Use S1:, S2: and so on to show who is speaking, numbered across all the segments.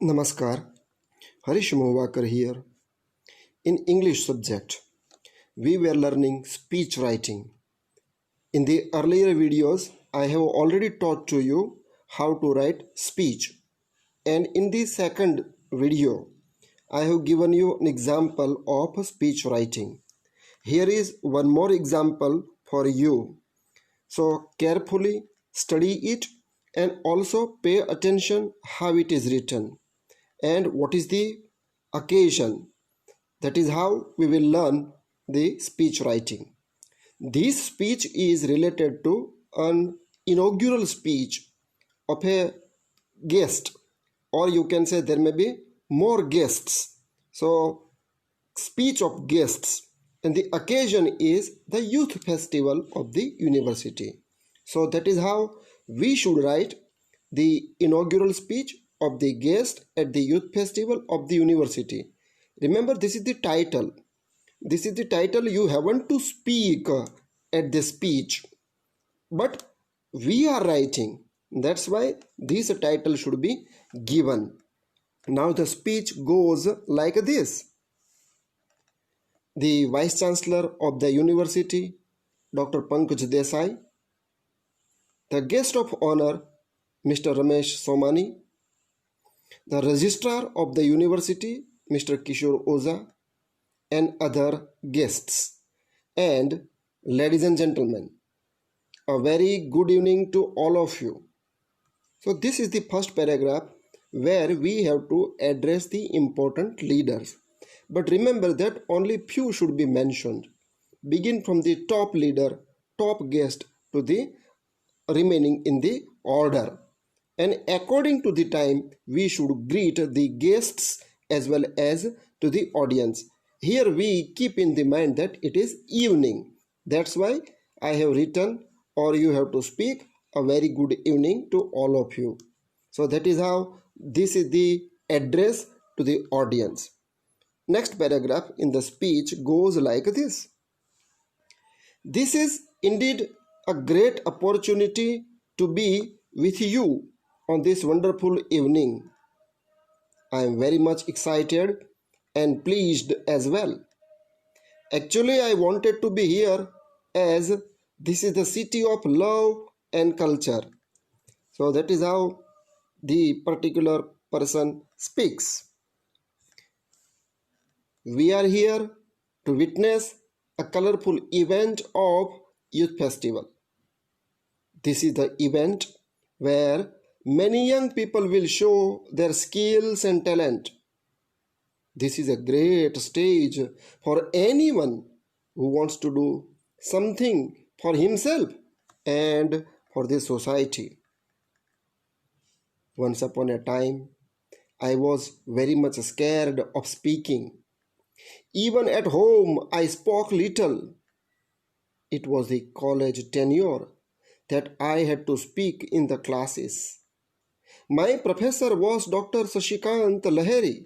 S1: Namaskar, Harish Mahuvakar here. In English subject, we were learning speech writing. In the earlier videos, I have already taught to you how to write speech. And in the second video, I have given you an example of speech writing. Here is one more example for you. So carefully study it and also pay attention how it is written and what is the occasion. That is how we will learn the speech writing. This speech is related to an inaugural speech of a guest, or you can say there may be more guests. So, speech of guests, and the occasion is the youth festival of the university. So, that is how we should write the inaugural speech of the guest at the youth festival of the university. Remember, this is the title. This is the title. You haven't to speak at the speech, but we are writing. That's why this title should be given. Now the speech goes like this. The Vice Chancellor of the University, Dr. Pankaj Desai, the guest of honor, Mr. Ramesh Somani, the Registrar of the University, Mr. Kishore Oza, and other guests. And ladies and gentlemen, a very good evening to all of you. So this is the first paragraph where we have to address the important leaders. But remember that only few should be mentioned. Begin from the top leader, top guest to the remaining in the order. And according to the time, we should greet the guests as well as to the audience. Here we keep in the mind that it is evening. That's why I have written, or you have to speak, a very good evening to all of you. So that is how this is the address to the audience. Next paragraph in the speech goes like this. This is indeed a great opportunity to be with you on this wonderful evening. I am very much excited and pleased as well. Actually, I wanted to be here as this is the city of love and culture. So that is how the particular person speaks. We are here to witness a colorful event of Youth Festival. This is the event where many young people will show their skills and talent. This is a great stage for anyone who wants to do something for himself and for the society. Once upon a time, I was very much scared of speaking. Even at home, I spoke little. It was the college tenure that I had to speak in the classes. My professor was Dr. Sashikant Lahiri.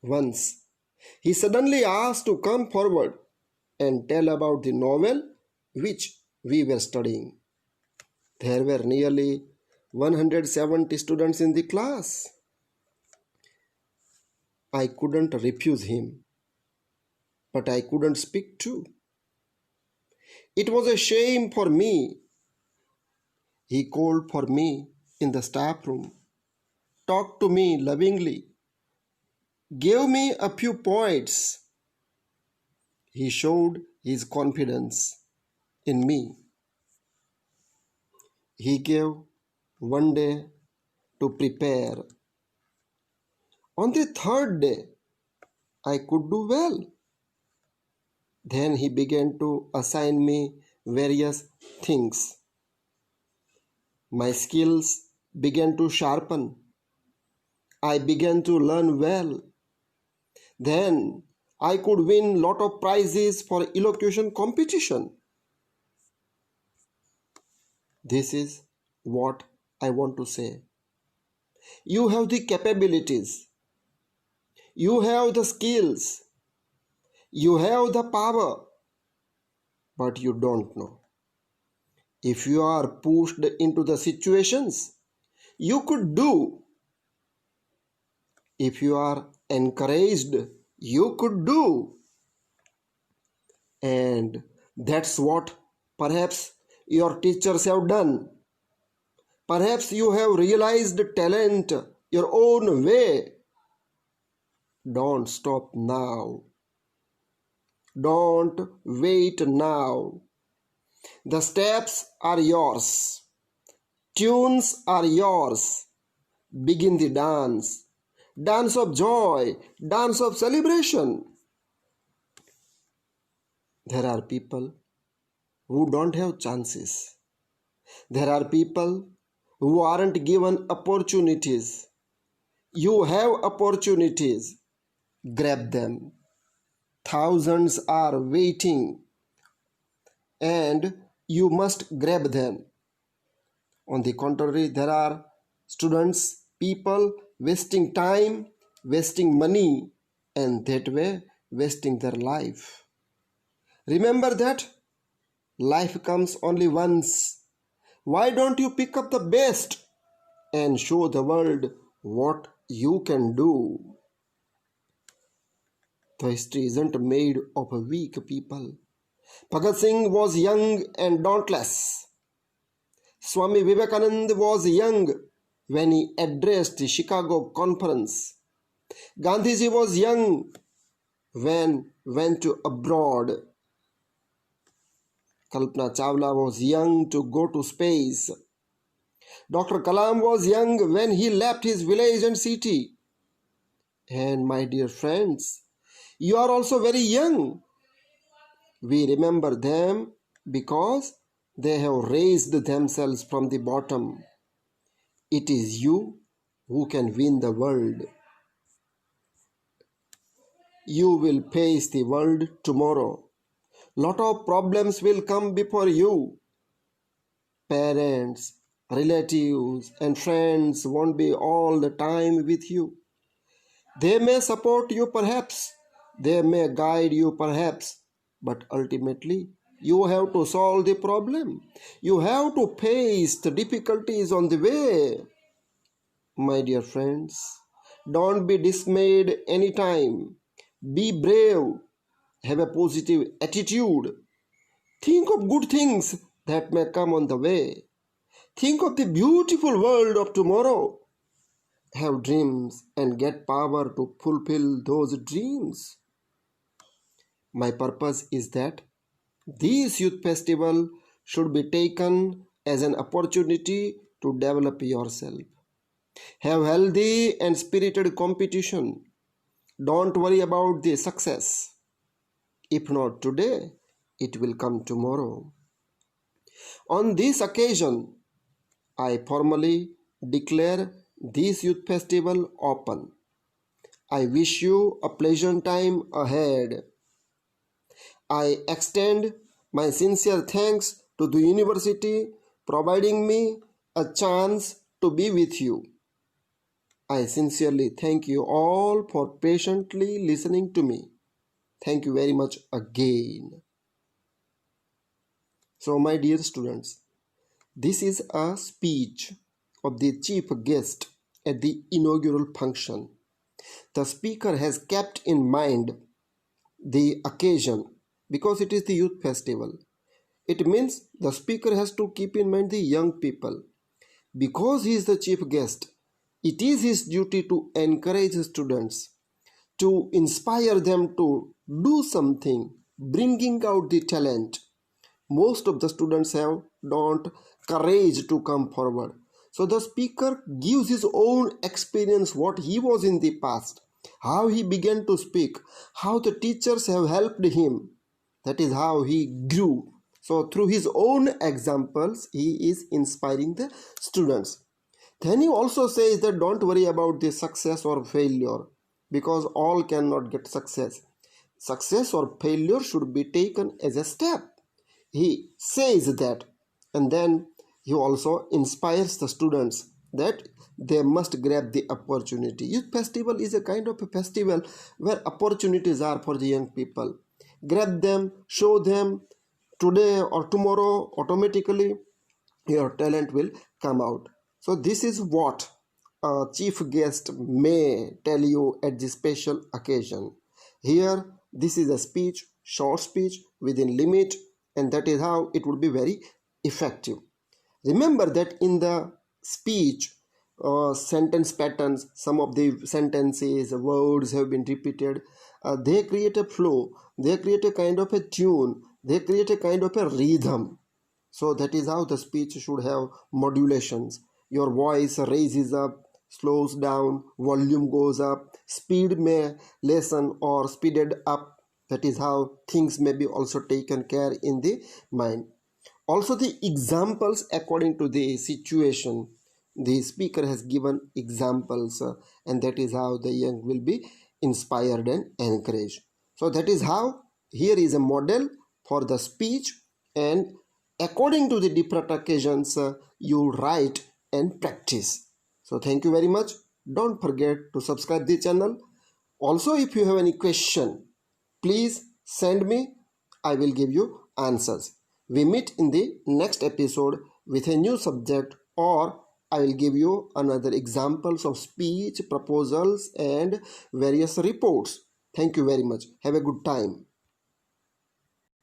S1: Once, he suddenly asked to come forward and tell about the novel which we were studying. There were nearly 170 students in the class. I couldn't refuse him, but I couldn't speak too. It was a shame for me. He called for me in the staff room, talked to me lovingly, gave me a few points. He showed his confidence in me. He gave one day to prepare. On the third day, I could do well. Then he began to assign me various things. My skills began to sharpen. I began to learn well. Then I could win lot of prizes for elocution competition. This is what I want to say. You have the capabilities. You have the skills. You have the power. But you don't know. If you are pushed into the situations, you could do. If you are encouraged, you could do. And that's what perhaps your teachers have done. Perhaps you have realized talent your own way. Don't stop now. Don't wait now. The steps are yours. Tunes are yours. Begin the dance. Dance of joy. Dance of celebration. There are people who don't have chances. There are people who aren't given opportunities. You have opportunities. Grab them. Thousands are waiting and you must grab them. On the contrary, there are students, people wasting time, wasting money, and that way wasting their life. Remember that life comes only once. Why don't you pick up the best and show the world what you can do? The history isn't made of weak people. Bhagat Singh was young and dauntless. Swami Vivekananda was young when he addressed the Chicago Conference. Gandhiji was young when went to abroad. Kalpana Chawla was young to go to space. Dr. Kalam was young when he left his village and city. And my dear friends, you are also very young. We remember them because they have raised themselves from the bottom. It is you who can win the world. You will face the world tomorrow. Lot of problems will come before you. Parents, relatives, and friends won't be all the time with you. They may support you perhaps. They may guide you perhaps. But ultimately, you have to solve the problem. You have to face the difficulties on the way. My dear friends, don't be dismayed anytime. Be brave. Have a positive attitude. Think of good things that may come on the way. Think of the beautiful world of tomorrow. Have dreams and get power to fulfill those dreams. My purpose is that this youth festival should be taken as an opportunity to develop yourself. Have healthy and spirited competition. Don't worry about the success. If not today, it will come tomorrow. On this occasion, I formally declare this youth festival open. I wish you a pleasant time ahead. I extend my sincere thanks to the university providing me a chance to be with you. I sincerely thank you all for patiently listening to me. Thank you very much again. So, my dear students, this is a speech of the chief guest at the inaugural function. The speaker has kept in mind the occasion because it is the youth festival. It means the speaker has to keep in mind the young people. Because he is the chief guest, it is his duty to encourage students, to inspire them to do something, bringing out the talent. Most of the students have don't courage to come forward. So the speaker gives his own experience, what he was in the past, how he began to speak, how the teachers have helped him. That is how he grew. So through his own examples, he is inspiring the students. Then he also says that don't worry about the success or failure because all cannot get success. Success or failure should be taken as a step. He says that, and then he also inspires the students that they must grab the opportunity. Youth festival is a kind of a festival where opportunities are for the young people. Grab them, show them. Today or tomorrow, automatically your talent will come out. So this is what a chief guest may tell you at this special occasion. Here, this is a speech, short speech within limit, and that is how it would be very effective. Remember that in the speech, sentence patterns, some of the sentences, words have been repeated. They create a flow, they create a kind of a tune, they create a kind of a rhythm. So that is how the speech should have modulations. Your voice raises up, slows down, volume goes up, speed may lessen or speeded up. That is how things may be also taken care in the mind. Also the examples according to the situation. The speaker has given examples, and that is how the young will be inspired and encouraged. So that is how here is a model for the speech, and according to the different occasions you write and practice. So thank you very much. Don't forget to subscribe the channel. Also, if you have any question, please send me. I will give you answers. We meet in the next episode with a new subject, or I will give you another examples of speech, proposals and various reports. Thank you very much. Have a good time.